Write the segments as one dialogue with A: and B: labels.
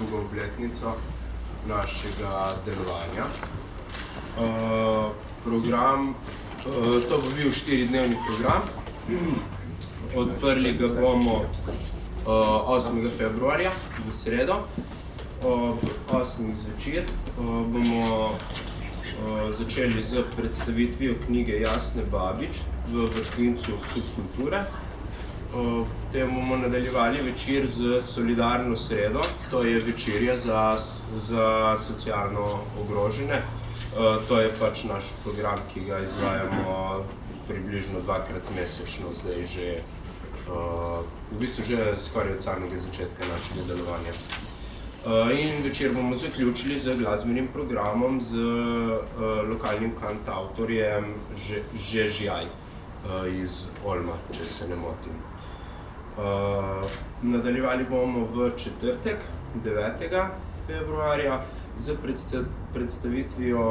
A: drugo obletnico našega delovanja. To bo bil 4-dnevni program. Odprli ga bomo 8. februarja, v sredo. Ob 8. zvečer bomo začeli z predstavitvijo knjige Jasne Babič v vrtincu Subkulture. Potem bomo nadaljevali večer z Solidarno sredo, to je večerja za socialno ogrožene. To je pač naš program, ki ga izvajamo približno 2-krat mesečno, zdaj že, v bistvu že skoraj od samega začetka našega delovanja. In večer bomo zaključili z glasbenim programom z lokalnim kantavtorjem Žežjaj iz Olma, če se ne motim. Nadaljevali bomo v četrtek, 9. februarja, z predstavitvijo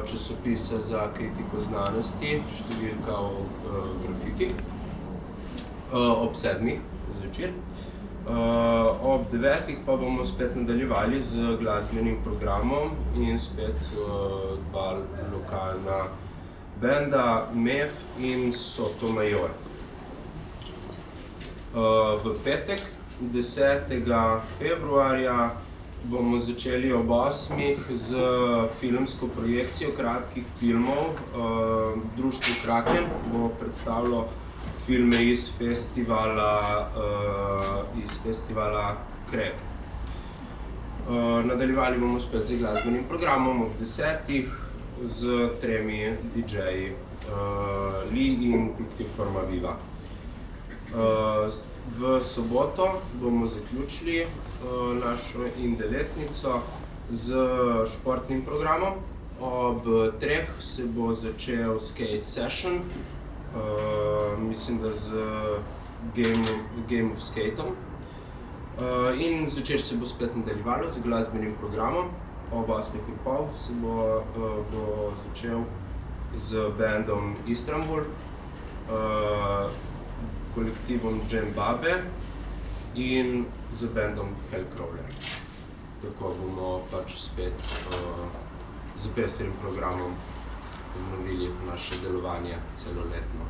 A: časopisa za kritiko znanosti, številka o grafitih, ob 7. zvečer. Ob 9. pa bomo spet nadaljevali z glasbenim programom in spet dva lokalna benda, MEF in Sotomayor. V petek, 10. februarja, bomo začeli ob 8. z filmsko projekcijo kratkih filmov. Društvo Kraken bo predstavilo filme iz festivala Kreg. Nadaljevali bomo spet z glasbenim programom ob 10. z 3 DJ-ji, Lee in Kolektiv Forma Viva. V soboto bomo zaključili našo indeletnico z športnim programom. Ob 3. se bo začel skate session, mislim, da z Game of Skateom. In zvečer se bo spet nadaljevalo z glasbenim programom. Ob 8:30 se bo začel z bandom Istanbul, kolektivom Džembabe in z bandom Hellcrawler. Tako bomo pač spet z pestrim programom obnovili naše delovanje celoletno.